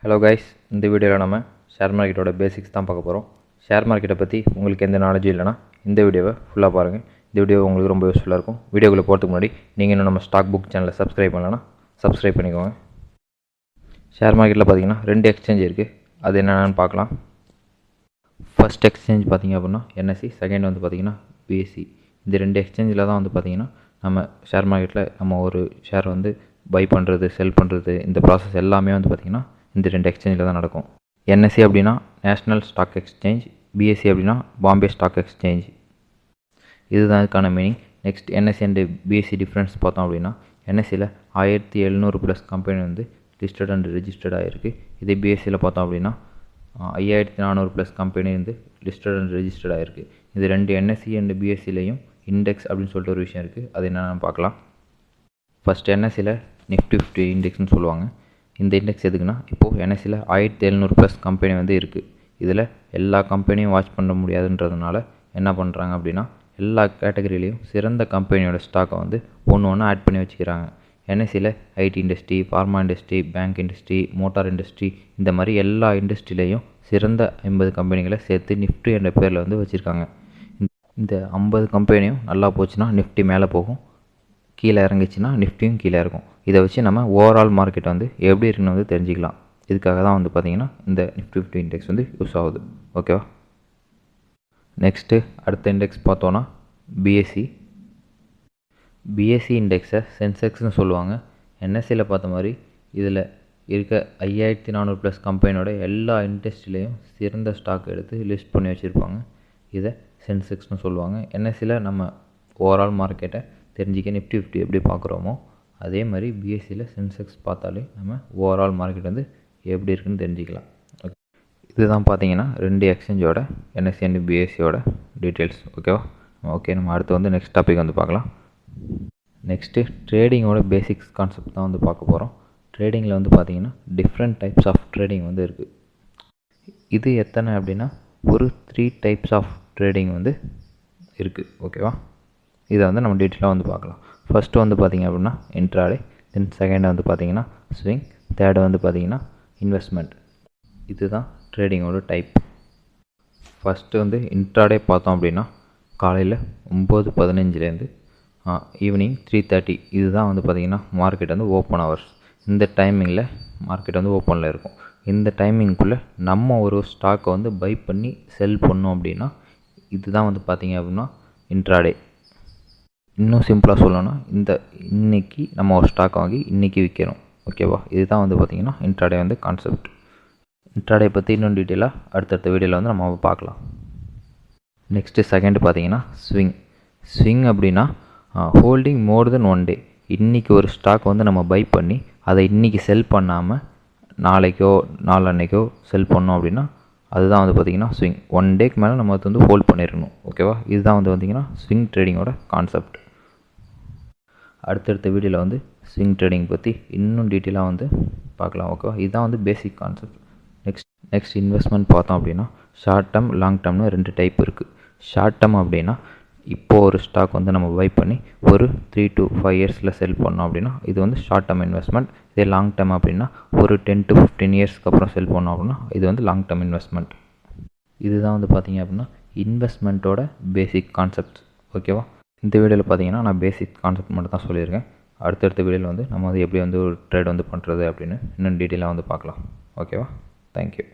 Hello guys, இந்த வீடியோவில் நம்ம ஷேர் மார்க்கெட்டோட பேசிக்ஸ் தான் பார்க்க போகிறோம். ஷேர் மார்க்கெட்டை பற்றி உங்களுக்கு எந்த நாலேஜும் இல்லைனா இந்த வீடியோவை ஃபுல்லாக பாருங்கள். இந்த வீடியோ உங்களுக்கு ரொம்ப யூஸ்ஃபுல்லாக இருக்கும். வீடியோக்குள்ளே போகிறதுக்கு முன்னாடி நீங்கள் இன்னும் நம்ம ஸ்டாக் புக் சேனலை சப்ஸ்கிரைப் பண்ணலன்னா சப்ஸ்கிரைப் பண்ணிக்கோங்க. ஷேர் மார்க்கெட்டில் பார்த்தீங்கன்னா 2 எக்ஸ்சேஞ்ச் இருக்குது. அது என்னென்னு பார்க்கலாம். ஃபர்ஸ்ட் எக்ஸ்சேஞ்ச் பார்த்திங்க அப்படின்னா என்எஸ்சி, செகண்ட் வந்து பார்த்திங்கன்னா பிஎஸ்சி. இந்த 2 எக்ஸ்சேஞ்சில் தான் வந்து பார்த்திங்கன்னா நம்ம ஷேர் மார்க்கெட்டில் நம்ம ஒரு ஷேர் வந்து பை பண்ணுறது, செல் பண்ணுறது, இந்த ப்ராசஸ் எல்லாமே வந்து பார்த்திங்கன்னா இந்த 2 எக்ஸ்சேஞ்சில் தான் நடக்கும். என்எஸ்சி அப்படின்னா நேஷ்னல் ஸ்டாக் எக்ஸ்சேஞ்ச், பிஎஸ்சி அப்படின்னா பாம்பே ஸ்டாக் எக்ஸ்சேஞ்ச். இதுதான் இதுக்கான meaning. Next NSE and BSE difference பார்த்தோம் அப்படின்னா என்எஸ்சியில் 1700+ கம்பெனி வந்து லிஸ்டட் அண்ட் ரெஜிஸ்டர்ட் ஆகிருக்கு. இதே பிஎஸ்சியில் பார்த்தோம் அப்படின்னா 5400+ கம்பெனி வந்து லிஸ்டட் அண்ட் ரெஜிஸ்டர்ட் ஆகிருக்கு. இது 2 என்எஸ்சி அண்டு பிஎஸ்சிலையும் இண்டெக்ஸ் அப்படின்னு சொல்லிட்டு ஒரு விஷயம் இருக்குது. அது என்னென்னு பார்க்கலாம். ஃபஸ்ட் என்எஸ்சியில் நிஃப்டி 50 இண்டெக்ஸ்னு சொல்லுவாங்க. இந்த இண்டெக்ஸ் எதுக்குன்னா, இப்போது என்எஸ்சியில் 1700+ கம்பெனி வந்து இருக்குது. இதில் எல்லா கம்பெனியும் வாட்ச் பண்ண முடியாதுன்றதுனால என்ன பண்ணுறாங்க அப்படின்னா, எல்லா கேட்டகரியிலையும் சிறந்த கம்பெனியோட ஸ்டாக்கை வந்து ஒன்று ஆட் பண்ணி வச்சுக்கிறாங்க. என்எஸ்சியில் IT industry, pharma industry, bank industry, motor industry, இந்த மாதிரி எல்லா இண்டஸ்ட்ரியிலையும் சிறந்த 50 கம்பெனிகளை சேர்த்து நிஃப்டி என்ற பேரில் வந்து வச்சுருக்காங்க. இந்த 50 கம்பெனியும் நல்லா போச்சுன்னா நிஃப்டி மேலே போகும், கீழே இறங்கிச்சின்னா நிஃப்டியும் கீழே இருக்கும். இதை வச்சு நம்ம ஓவரால் மார்க்கெட் வந்து எப்படி இருக்குன்னு வந்து தெரிஞ்சுக்கலாம். இதுக்காக தான் வந்து பார்த்திங்கன்னா இந்த நிஃப்டி 50 இண்டெக்ஸ் வந்து யூஸ் ஆகுது. ஓகேவா. நெக்ஸ்ட்டு அடுத்த இண்டெக்ஸ் பார்த்தோன்னா பிஎஸ்சி. பிஎஸ்சி இண்டெக்ஸை சென்செக்ஸ்னு சொல்லுவாங்க. என்எஸ்சியில் பார்த்த மாதிரி இதில் இருக்க 5400+ கம்பெனியோட எல்லா இண்டஸ்ட்ரியிலையும் சிறந்த ஸ்டாக் எடுத்து லிஸ்ட் பண்ணி வச்சுருப்பாங்க. இதை சென்செக்ஸ்னு சொல்லுவாங்க. என்எஸ்சியில் நம்ம ஓவரால் மார்க்கெட்டை தெரிஞ்சிக்க நிஃப்டி 50 எப்படி பார்க்குறோமோ அதே மாதிரி பிஎஸ்சியில் சென்செக்ஸ் பார்த்தாலே நம்ம ஓவரால் மார்க்கெட் வந்து எப்படி இருக்குன்னு தெரிஞ்சிக்கலாம். ஓகே, இதுதான் பார்த்தீங்கன்னா 2 எக்ஸ்சேஞ்சோட என்எஸ்சி அண்ட் பிஎஸ்சியோட டீட்டெயில்ஸ். ஓகேவா. ஓகே, நம்ம அடுத்து வந்து நெக்ஸ்ட் டாபிக் வந்து பார்க்கலாம். நெக்ஸ்ட்டு ட்ரேடிங்கோட பேசிக்ஸ் கான்செப்ட் தான் வந்து பார்க்க போகிறோம். ட்ரேடிங்கில் வந்து பார்த்திங்கன்னா டிஃப்ரெண்ட் டைப்ஸ் ஆஃப் ட்ரேடிங் வந்து இருக்குது. இது எத்தனை அப்படின்னா ஒரு 3 டைப்ஸ் ஆஃப் ட்ரேடிங் வந்து இருக்குது. ஓகேவா. இதை வந்து நம்ம டீட்டெயிலாக வந்து பார்க்கலாம். ஃபஸ்ட்டு வந்து பார்த்திங்க அப்படின்னா இன்ட்ராடே, தென் செகண்ட் வந்து பார்த்திங்கன்னா ஸ்விங், தேர்டு வந்து பார்த்திங்கன்னா இன்வெஸ்ட்மெண்ட். இதுதான் ட்ரேடிங்கோட டைப். ஃபஸ்ட்டு வந்து இன்ட்ராடே பார்த்தோம் அப்படின்னா காலையில் 9:15 ஈவினிங் 3:30 இதுதான் வந்து பார்த்திங்கன்னா மார்க்கெட் வந்து ஓப்பன் ஹவர்ஸ். இந்த டைமிங்கில் மார்க்கெட் வந்து ஓப்பனில் இருக்கும். இந்த டைமிங்குள்ளே நம்ம ஒரு ஸ்டாக்கை வந்து பை பண்ணி செல் பண்ணோம் அப்படின்னா இதுதான் வந்து பார்த்திங்க அப்படின்னா இன்ட்ராடே. இன்னும் சிம்பிளாக சொல்லணும்னா இன்றைக்கி நம்ம ஒரு ஸ்டாக் வாங்கி இன்றைக்கி விற்கிறோம். ஓகேவா. இதுதான் வந்து பார்த்திங்கன்னா இன்ட்ராடே வந்து கான்செப்ட். இன்ட்ராடே பற்றி இன்னும் டீட்டெயிலாக அடுத்தடுத்த வீடியோவில் வந்து நம்ம பார்க்கலாம். நெக்ஸ்ட்டு செகண்ட் பார்த்திங்கன்னா ஸ்விங். ஸ்விங் அப்படின்னா ஹோல்டிங் மோர் தென் 1 டே. இன்றைக்கி ஒரு ஸ்டாக் வந்து நம்ம பை பண்ணி அதை இன்றைக்கி செல் பண்ணாமல் நாளைக்கோ நாளன்னைக்கோ செல் பண்ணோம் அப்படின்னா அதுதான் வந்து பார்த்திங்கன்னா ஸ்விங். 1 டேக்கு மேலே நம்ம வந்து ஹோல்ட் பண்ணிடணும். ஓகேவா. இதுதான் வந்து பார்த்திங்கன்னா ஸ்விங் ட்ரேடிங்கோட கான்செப்ட். அடுத்தடுத்த வீடியோவில் வந்து ஸ்விங் ட்ரேடிங் பற்றி இன்னும் டீட்டெயிலாக வந்து பார்க்கலாம். ஓகேவா. இதுதான் வந்து பேசிக் கான்செப்ட். நெக்ஸ்ட் இன்வெஸ்ட்மெண்ட் பார்த்தோம் அப்படின்னா ஷார்ட் டேர்ம், லாங் டேர்ம்னு 2 டைப் இருக்குது. ஷார்ட் டேர்ம் அப்படின்னா இப்போது ஒரு ஸ்டாக் வந்து நம்ம பை பண்ணி ஒரு 3 to 5 இயர்ஸில் செல் பண்ணோம் அப்படின்னா இது வந்து ஷார்ட் டேர்ம் இன்வெஸ்ட்மெண்ட். இதே லாங் டேர்ம் அப்படின்னா ஒரு 10 to 15 இயர்ஸ்க்கு அப்புறம் செல் பண்ணோம் அப்படின்னா இது வந்து லாங் டேர்ம் இன்வெஸ்ட்மெண்ட். இதுதான் வந்து பார்த்திங்க அப்படின்னா இன்வெஸ்ட்மெண்ட்டோட பேசிக் கான்செப்ட். ஓகேவா. இந்த வீடியோவில் பார்த்தீங்கன்னா நான் பேசிக் கான்செப்ட் மட்டும் தான் சொல்லியிருக்கேன். அடுத்தடுத்த வீடியோவில் வந்து நம்ம வந்து எப்படி வந்து ஒரு ட்ரேட் வந்து பண்ணுறது அப்படின்னு இன்னும் டீட்டெயிலாக வந்து பார்க்கலாம். ஓகேவா. தேங்க்யூ.